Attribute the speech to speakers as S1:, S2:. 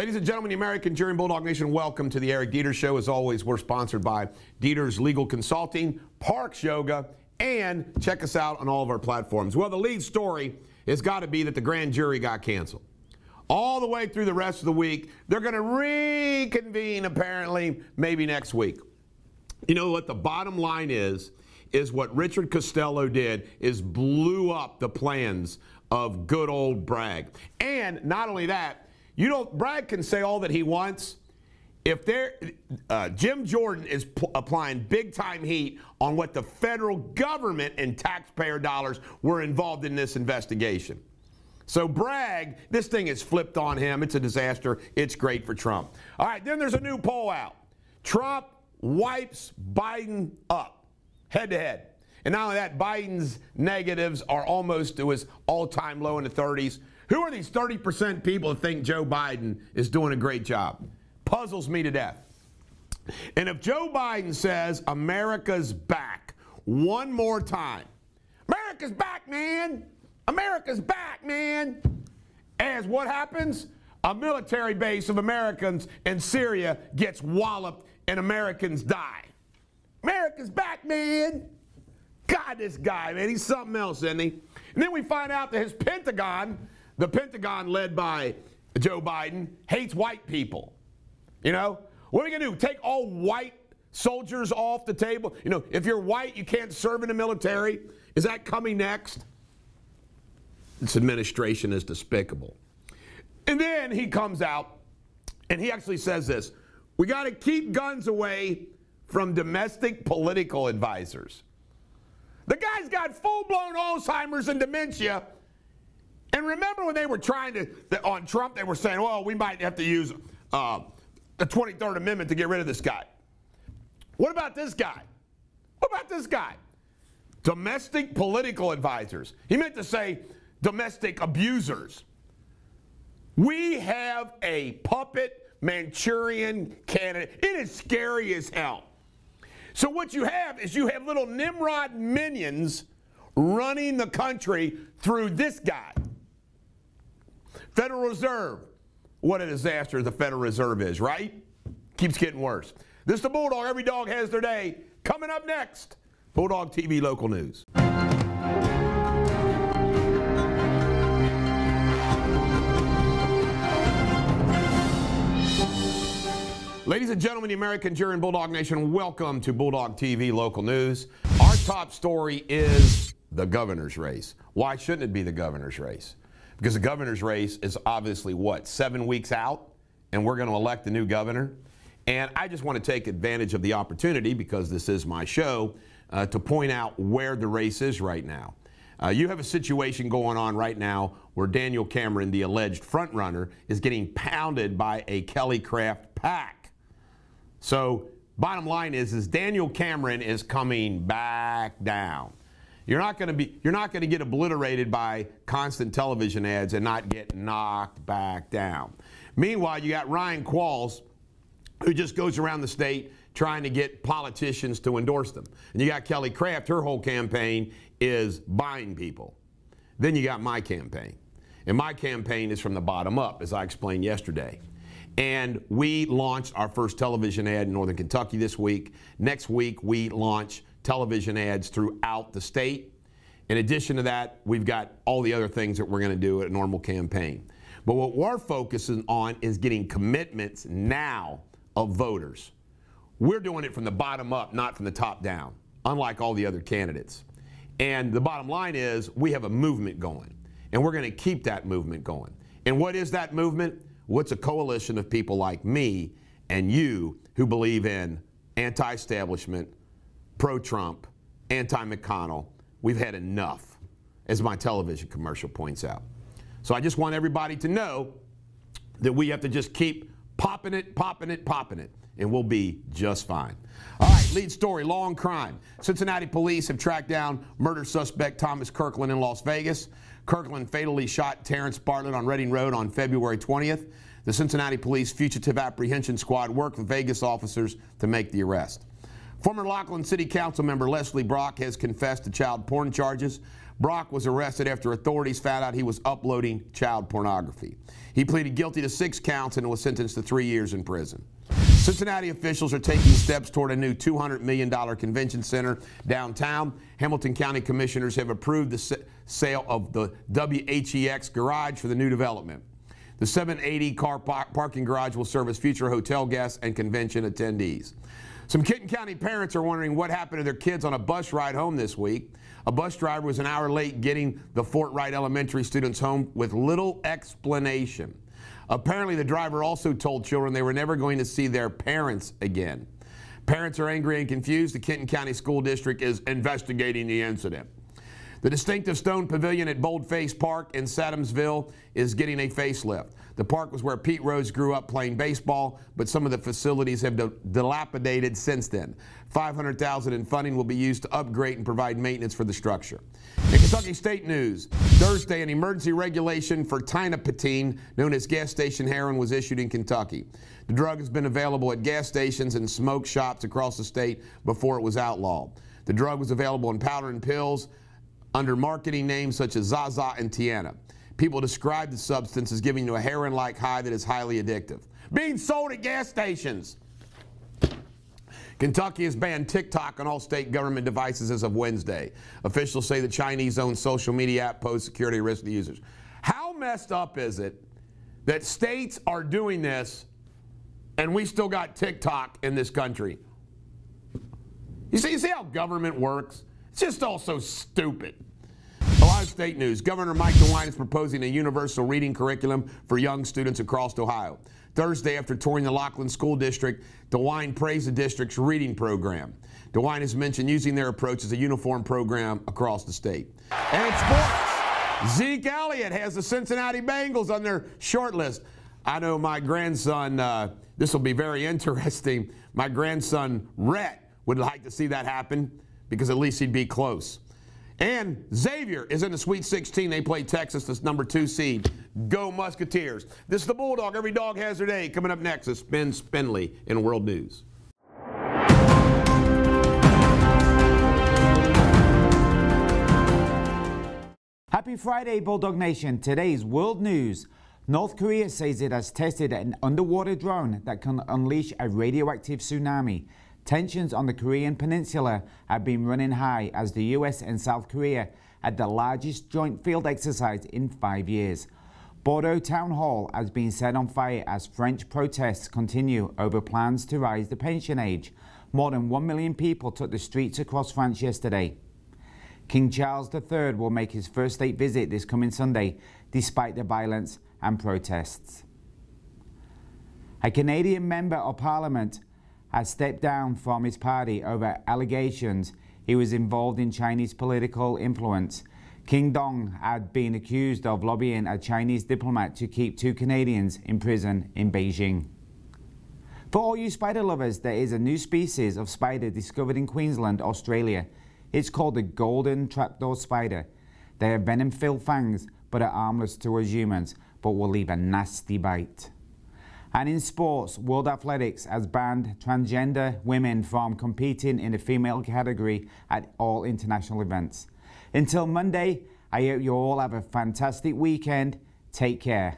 S1: Ladies and gentlemen, the American Jury and Bulldog Nation, welcome to the Eric Deters Show. As always, we're sponsored by Deters Legal Consulting, Parks Yoga, and check us out on all of our platforms. Well, the lead story has got to be that the grand jury got canceled. All the way through the rest of the week, they're going to reconvene apparently maybe next week. You know what the bottom line is what Richard Costello did is blew up the plans of good old Bragg. And not only that, Bragg can say all that he wants. If Jim Jordan is applying big-time heat on what the federal government and taxpayer dollars were involved in this investigation. So Bragg, this thing is flipped on him. It's a disaster. It's great for Trump. All right, then there's a new poll out. Trump wipes Biden up, head-to-head. And not only that, Biden's negatives are almost to his all-time low in the 30s. Who are these 30% people that think Joe Biden is doing a great job? Puzzles me to death. And if Joe Biden says America's back one more time, America's back, man. America's back, man. As what happens? A military base of Americans in Syria gets walloped and Americans die. America's back, man. God, this guy, man, he's something else, isn't he? And then we find out that his Pentagon, the Pentagon led by Joe Biden, hates white people. You know, what are we going to do? Take all white soldiers off the table? You know, if you're white, you can't serve in the military. Is that coming next? This administration is despicable. And then he comes out and he actually says this: we got to keep guns away from domestic political advisors. The guy's got full-blown Alzheimer's and dementia. And remember when they were trying to, on Trump, they were saying, well, we might have to use the 23rd Amendment to get rid of this guy. What about this guy? What about this guy? Domestic political advisors. He meant to say domestic abusers. We have a puppet Manchurian candidate. It is scary as hell. So what you have is you have little Nimrod minions running the country through this guy. Federal Reserve. What a disaster the Federal Reserve is, right? Keeps getting worse. This is the Bulldog. Every dog has their day. Coming up next, Bulldog TV Local News. Ladies and gentlemen, the American Jury and Bulldog Nation, welcome to Bulldog TV Local News. Our top story is the governor's race. Why shouldn't it be the governor's race? Because the governor's race is obviously, 7 weeks out, and we're going to elect a new governor. And I just want to take advantage of the opportunity, because this is my show, to point out where the race is right now. You have a situation going on right now where Daniel Cameron, the alleged frontrunner, is getting pounded by a Kelly Craft PAC. So bottom line is Daniel Cameron is coming back down. You're not going to get obliterated by constant television ads and not get knocked back down. Meanwhile, you got Ryan Qualls, who just goes around the state trying to get politicians to endorse them. And you got Kelly Craft, her whole campaign is buying people. Then you got my campaign. And my campaign is from the bottom up, as I explained yesterday. And we launched our first television ad in Northern Kentucky this week. Next week, we launch television ads throughout the state. In addition to that, we've got all the other things that we're going to do at a normal campaign. But what we're focusing on is getting commitments now of voters. We're doing it from the bottom up, not from the top down, unlike all the other candidates. And the bottom line is we have a movement going, and we're going to keep that movement going. And what is that movement? What's a coalition of people like me and you who believe in anti-establishment, pro-Trump, anti-McConnell. We've had enough, as my television commercial points out. So I just want everybody to know that we have to just keep popping it, and we'll be just fine. All right, lead story, long crime. Cincinnati police have tracked down murder suspect Thomas Kirkland in Las Vegas. Kirkland fatally shot Terrence Bartlett on Reading Road on February 20th. The Cincinnati Police Fugitive Apprehension Squad worked with Vegas officers to make the arrest. Former Laughlin City Council member Leslie Brock has confessed to child porn charges. Brock was arrested after authorities found out he was uploading child pornography. He pleaded guilty to 6 counts and was sentenced to 3 years in prison. Cincinnati officials are taking steps toward a new $200 million convention center downtown. Hamilton County commissioners have approved the sale of the WHEX garage for the new development. The 780 car parking garage will serve as future hotel guests and convention attendees. Some Kenton County parents are wondering what happened to their kids on a bus ride home this week. A bus driver was an hour late getting the Fort Wright Elementary students home with little explanation. Apparently, the driver also told children they were never going to see their parents again. Parents are angry and confused. The Kenton County School District is investigating the incident. The distinctive stone pavilion at Boldface Park in Sadamsville is getting a facelift. The park was where Pete Rose grew up playing baseball, but some of the facilities have dilapidated since then. $500,000 in funding will be used to upgrade and provide maintenance for the structure. In Kentucky State news, Thursday, an emergency regulation for tynapatine, known as gas station heroin, was issued in Kentucky. The drug has been available at gas stations and smoke shops across the state before it was outlawed. The drug was available in powder and pills under marketing names such as Zaza and Tiana. People describe the substance as giving you a heroin-like high that is highly addictive. Being sold at gas stations. Kentucky has banned TikTok on all state government devices as of Wednesday. Officials say the Chinese-owned social media app poses security risk to users. How messed up is it that states are doing this and we still got TikTok in this country? You see how government works? It's just all so stupid. Ohio State news. Governor Mike DeWine is proposing a universal reading curriculum for young students across Ohio. Thursday, after touring the Laughlin School District, DeWine praised the district's reading program. DeWine has mentioned using their approach as a uniform program across the state. And in sports, Zeke Elliott has the Cincinnati Bengals on their short list. I know my grandson, this will be very interesting. My grandson, Rhett, would like to see that happen because at least he'd be close. And Xavier is in the Sweet 16. They play Texas, this number 2 seed. Go Musketeers. This is the Bulldog. Every dog has their day. Coming up next is Ben Spindley in World News.
S2: Happy Friday, Bulldog Nation. Today's World News. North Korea says it has tested an underwater drone that can unleash a radioactive tsunami. Tensions on the Korean peninsula have been running high as the US and South Korea had the largest joint field exercise in 5 years. Bordeaux Town Hall has been set on fire as French protests continue over plans to raise the pension age. More than 1 million people took the streets across France yesterday. King Charles III will make his first state visit this coming Sunday, despite the violence and protests. A Canadian member of Parliament has stepped down from his party over allegations he was involved in Chinese political influence. King Dong had been accused of lobbying a Chinese diplomat to keep 2 Canadians in prison in Beijing. For all you spider lovers, there is a new species of spider discovered in Queensland, Australia. It's called the golden trapdoor spider. They have venom-filled fangs but are harmless towards humans, but will leave a nasty bite. And in sports, World Athletics has banned transgender women from competing in the female category at all international events. Until Monday, I hope you all have a fantastic weekend. Take care.